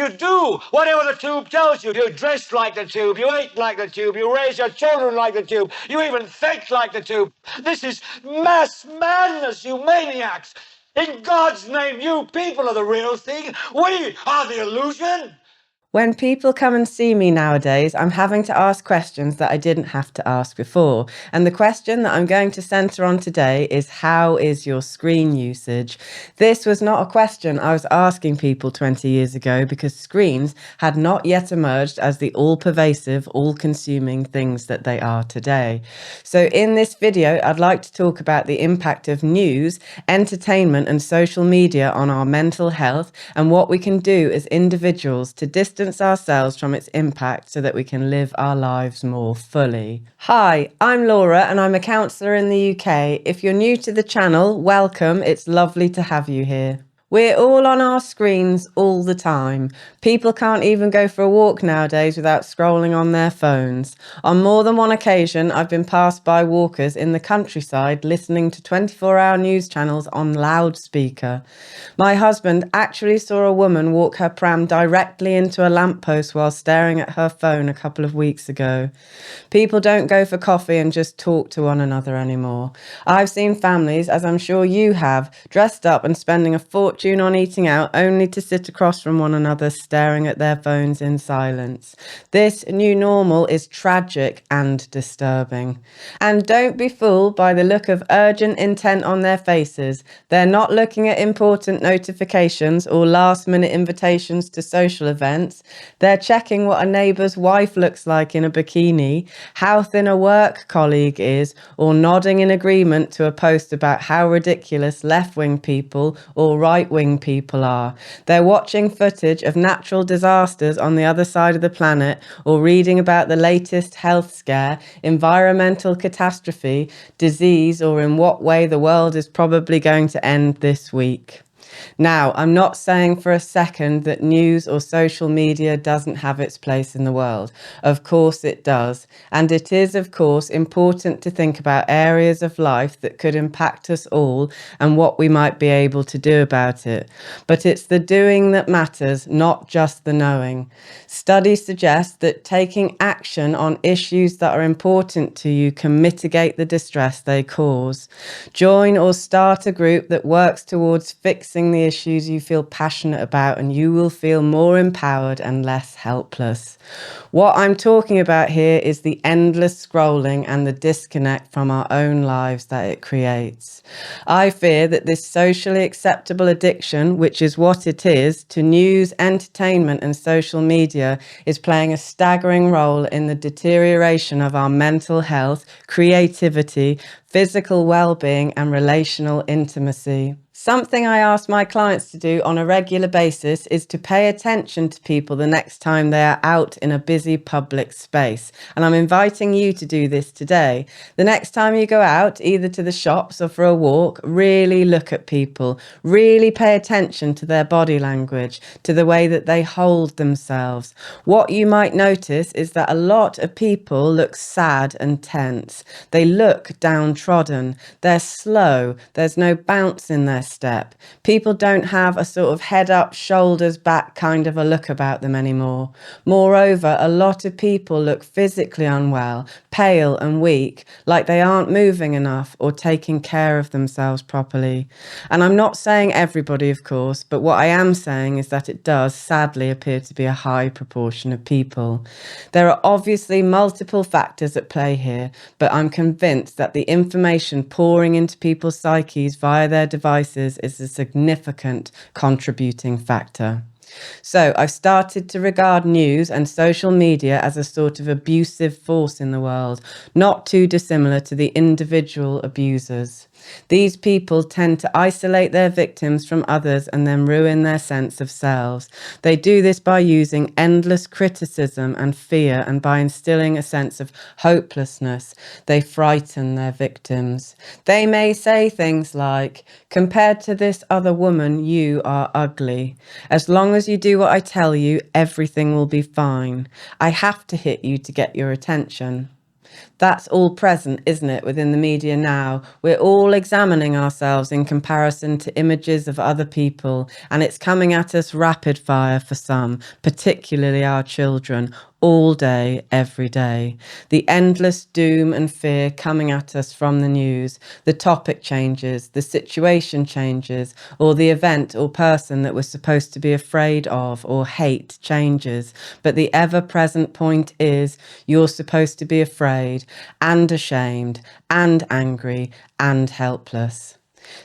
You do whatever the tube tells you. You dress like the tube, you eat like the tube, you raise your children like the tube, you even think like the tube. This is mass madness, you maniacs. In God's name, you people are the real thing. We are the illusion. When people come and see me nowadays, I'm having to ask questions that I didn't have to ask before. And the question that I'm going to centre on today is, how is your screen usage? This was not a question I was asking people 20 years ago because screens had not yet emerged as the all-pervasive, all-consuming things that they are today. So in this video, I'd like to talk about the impact of news, entertainment and social media on our mental health and what we can do as individuals to distance ourselves from its impact so that we can live our lives more fully. Hi, I'm Laura and I'm a counsellor in the UK. If you're new to the channel, welcome. It's lovely to have you here. We're all on our screens all the time. People can't even go for a walk nowadays without scrolling on their phones. On more than one occasion, I've been passed by walkers in the countryside listening to 24-hour news channels on loudspeaker. My husband actually saw a woman walk her pram directly into a lamppost while staring at her phone a couple of weeks ago. People don't go for coffee and just talk to one another anymore. I've seen families, as I'm sure you have, dressed up and spending a fortune on eating out only to sit across from one another staring at their phones in silence. This new normal is tragic and disturbing. And don't be fooled by the look of urgent intent on their faces. They're not looking at important notifications or last-minute invitations to social events. They're checking what a neighbour's wife looks like in a bikini, how thin a work colleague is, or nodding in agreement to a post about how ridiculous left-wing people or right-wing people are. They're watching footage of natural disasters on the other side of the planet or reading about the latest health scare, environmental catastrophe, disease, or in what way the world is probably going to end this week. Now, I'm not saying for a second that news or social media doesn't have its place in the world. Of course it does. And it is, of course, important to think about areas of life that could impact us all and what we might be able to do about it. But it's the doing that matters, not just the knowing. Studies suggest that taking action on issues that are important to you can mitigate the distress they cause. Join or start a group that works towards fixing the issues you feel passionate about, and you will feel more empowered and less helpless. What I'm talking about here is the endless scrolling and the disconnect from our own lives that it creates. I fear that this socially acceptable addiction, which is what it is, to news, entertainment and social media is playing a staggering role in the deterioration of our mental health, creativity, physical well-being and relational intimacy. Something I ask my clients to do on a regular basis is to pay attention to people the next time they are out in a busy public space. And I'm inviting you to do this today. The next time you go out, either to the shops or for a walk, really look at people. Really pay attention to their body language, to the way that they hold themselves. What you might notice is that a lot of people look sad and tense. They look downtrodden. They're slow. There's no bounce in their step. People don't have a sort of head up, shoulders back kind of a look about them anymore. Moreover, a lot of people look physically unwell, pale and weak, like they aren't moving enough or taking care of themselves properly. And I'm not saying everybody, of course, but what I am saying is that it does sadly appear to be a high proportion of people. There are obviously multiple factors at play here, but I'm convinced that the information pouring into people's psyches via their devices is a significant contributing factor. So I've started to regard news and social media as a sort of abusive force in the world, not too dissimilar to the individual abusers. These people tend to isolate their victims from others and then ruin their sense of selves. They do this by using endless criticism and fear, and by instilling a sense of hopelessness. They frighten their victims. They may say things like, "Compared to this other woman, you are ugly. As long as you do what I tell you, everything will be fine. I have to hit you to get your attention." That's all present, isn't it, within the media now? We're all examining ourselves in comparison to images of other people, and it's coming at us rapid fire for some, particularly our children, all day, every day. The endless doom and fear coming at us from the news, the topic changes, the situation changes, or the event or person that we're supposed to be afraid of or hate changes. But the ever-present point is you're supposed to be afraid and ashamed and angry and helpless.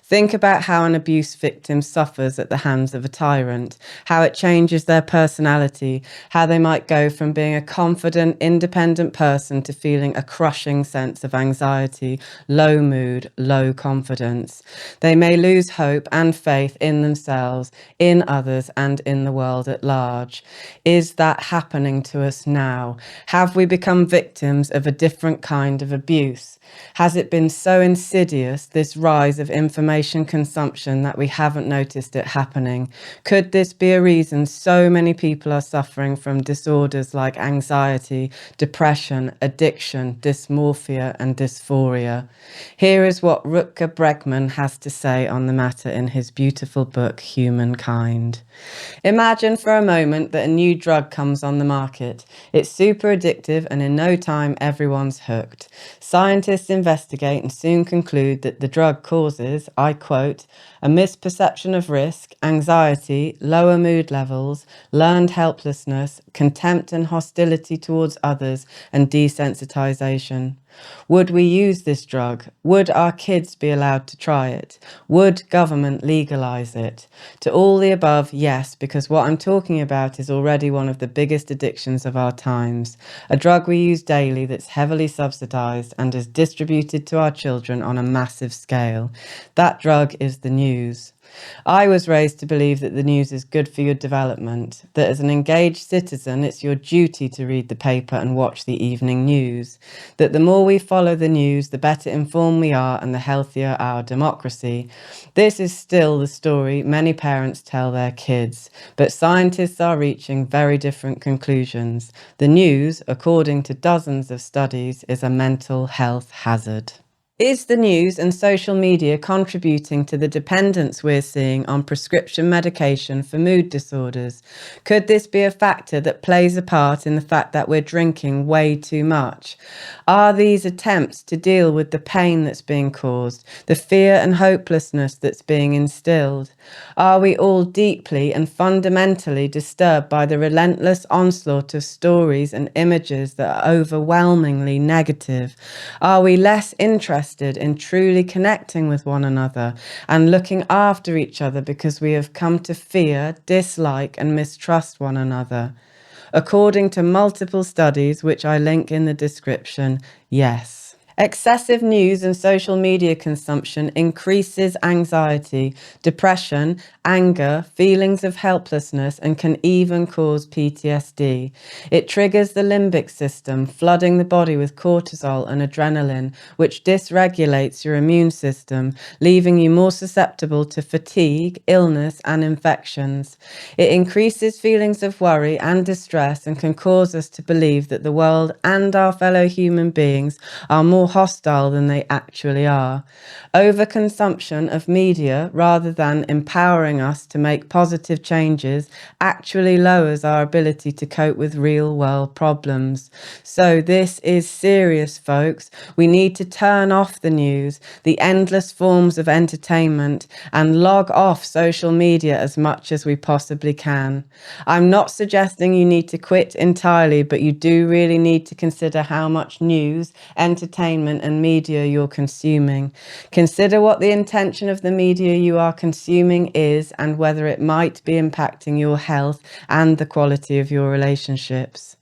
Think about how an abuse victim suffers at the hands of a tyrant, how it changes their personality, how they might go from being a confident, independent person to feeling a crushing sense of anxiety, low mood, low confidence. They may lose hope and faith in themselves, in others, and in the world at large. Is that happening to us now? Have we become victims of a different kind of abuse? Has it been so insidious, this rise of information consumption, that we haven't noticed it happening? Could this be a reason so many people are suffering from disorders like anxiety, depression, addiction, dysmorphia, and dysphoria? Here is what Rutger Bregman has to say on the matter in his beautiful book, Humankind. Imagine for a moment that a new drug comes on the market. It's super addictive, and in no time everyone's hooked. Scientists investigate and soon conclude that the drug causes, I quote, a misperception of risk, anxiety, lower mood levels, learned helplessness, contempt and hostility towards others, and desensitization. Would we use this drug? Would our kids be allowed to try it? Would government legalize it? To all the above, yes, because what I'm talking about is already one of the biggest addictions of our times. A drug we use daily that's heavily subsidized and is distributed to our children on a massive scale. That drug is the news. I was raised to believe that the news is good for your development, that as an engaged citizen, it's your duty to read the paper and watch the evening news, that the more we follow the news, the better informed we are and the healthier our democracy. This is still the story many parents tell their kids, but scientists are reaching very different conclusions. The news, according to dozens of studies, is a mental health hazard. Is the news and social media contributing to the dependence we're seeing on prescription medication for mood disorders? Could this be a factor that plays a part in the fact that we're drinking way too much? Are these attempts to deal with the pain that's being caused, the fear and hopelessness that's being instilled? Are we all deeply and fundamentally disturbed by the relentless onslaught of stories and images that are overwhelmingly negative? Are we less interested in truly connecting with one another and looking after each other because we have come to fear, dislike, and mistrust one another? According to multiple studies, which I link in the description, yes. Excessive news and social media consumption increases anxiety, depression, anger, feelings of helplessness, and can even cause PTSD. It triggers the limbic system, flooding the body with cortisol and adrenaline, which dysregulates your immune system, leaving you more susceptible to fatigue, illness, and infections. It increases feelings of worry and distress and can cause us to believe that the world and our fellow human beings are more hostile than they actually are. Overconsumption of media, rather than empowering us to make positive changes, actually lowers our ability to cope with real world problems. So this is serious, folks. We need to turn off the news, the endless forms of entertainment, and log off social media as much as we possibly can. I'm not suggesting you need to quit entirely, but you do really need to consider how much news, entertainment, and media you're consuming. Consider what the intention of the media you are consuming is and whether it might be impacting your health and the quality of your relationships.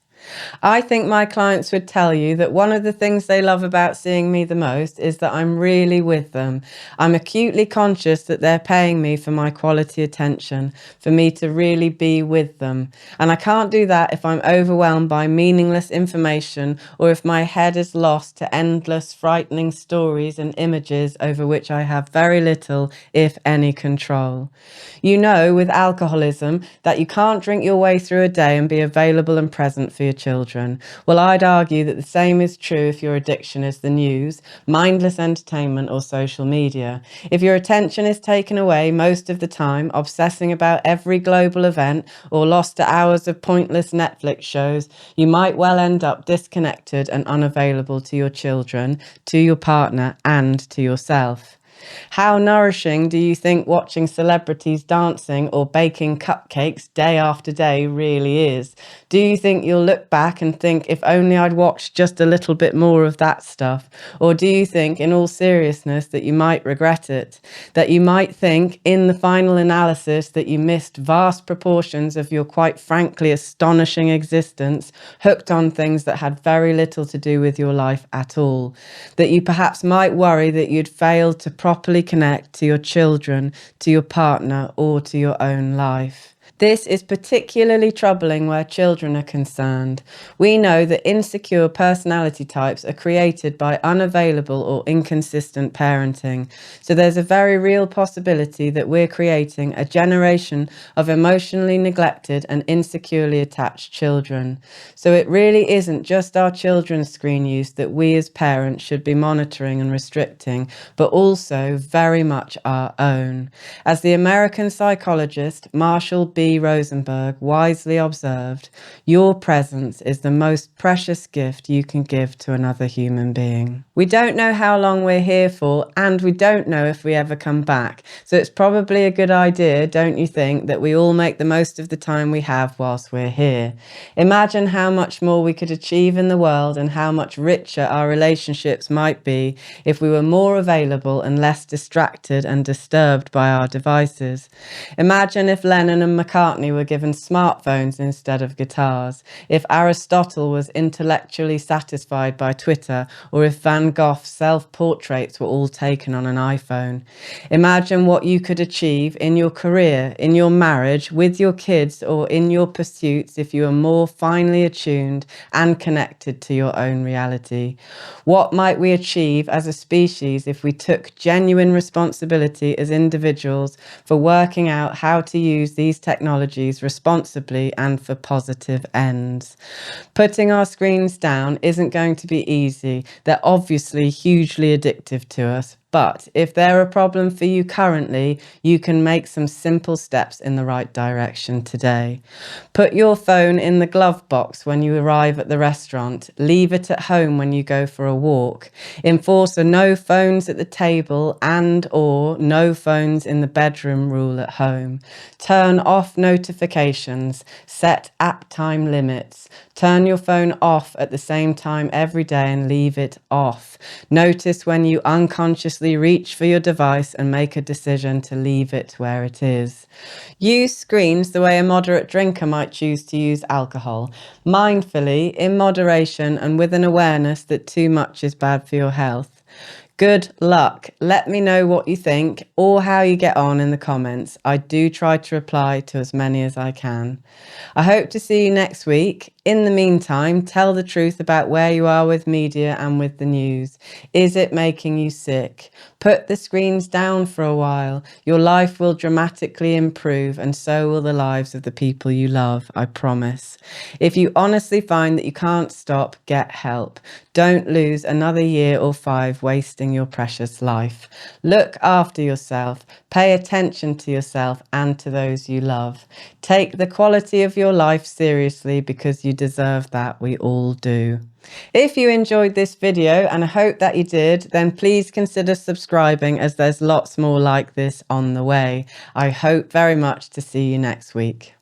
I think my clients would tell you that one of the things they love about seeing me the most is that I'm really with them. I'm acutely conscious that they're paying me for my quality attention, for me to really be with them. And I can't do that if I'm overwhelmed by meaningless information or if my head is lost to endless, frightening stories and images over which I have very little, if any, control. You know, with alcoholism, that you can't drink your way through a day and be available and present for your children? Well, I'd argue that the same is true if your addiction is the news, mindless entertainment, or social media. If your attention is taken away most of the time, obsessing about every global event, or lost to hours of pointless Netflix shows, you might well end up disconnected and unavailable to your children, to your partner, and to yourself. How nourishing do you think watching celebrities dancing or baking cupcakes day after day really is? Do you think you'll look back and think, if only I'd watched just a little bit more of that stuff? Or do you think, in all seriousness, that you might regret it? That you might think, in the final analysis, that you missed vast proportions of your quite frankly astonishing existence, hooked on things that had very little to do with your life at all? That you perhaps might worry that you'd failed to properly connect to your children, to your partner, or to your own life? This is particularly troubling where children are concerned. We know that insecure personality types are created by unavailable or inconsistent parenting. So there's a very real possibility that we're creating a generation of emotionally neglected and insecurely attached children. So it really isn't just our children's screen use that we as parents should be monitoring and restricting, but also very much our own. As the American psychologist Marshall B. Rosenberg wisely observed, your presence is the most precious gift you can give to another human being. We don't know how long we're here for, and we don't know if we ever come back. So it's probably a good idea, don't you think, that we all make the most of the time we have whilst we're here. Imagine how much more we could achieve in the world and how much richer our relationships might be if we were more available and less distracted and disturbed by our devices. Imagine if Lennon and McCartney were given smartphones instead of guitars, if Aristotle was intellectually satisfied by Twitter, or if Van Gogh's self-portraits were all taken on an iPhone. Imagine what you could achieve in your career, in your marriage, with your kids, or in your pursuits if you were more finely attuned and connected to your own reality. What might we achieve as a species if we took genuine responsibility as individuals for working out how to use these technologies responsibly and for positive ends? Putting our screens down isn't going to be easy. They're obviously hugely addictive to us. But if they're a problem for you currently, you can make some simple steps in the right direction today. Put your phone in the glove box when you arrive at the restaurant. Leave it at home when you go for a walk. Enforce a no phones at the table and/or no phones in the bedroom rule at home. Turn off notifications. Set app time limits. Turn your phone off at the same time every day and leave it off. Notice when you unconsciously reach for your device and make a decision to leave it where it is. Use screens the way a moderate drinker might choose to use alcohol, mindfully, in moderation, and with an awareness that too much is bad for your health. Good luck. Let me know what you think or how you get on in the comments. I do try to reply to as many as I can. I hope to see you next week. In the meantime, tell the truth about where you are with media and with the news. Is it making you sick? Put the screens down for a while. Your life will dramatically improve, and so will the lives of the people you love, I promise. If you honestly find that you can't stop, get help. Don't lose another year or 5 wasting your precious life. Look after yourself. Pay attention to yourself and to those you love. Take the quality of your life seriously because you deserve that. We all do. If you enjoyed this video, and I hope that you did, then please consider subscribing as there's lots more like this on the way. I hope very much to see you next week.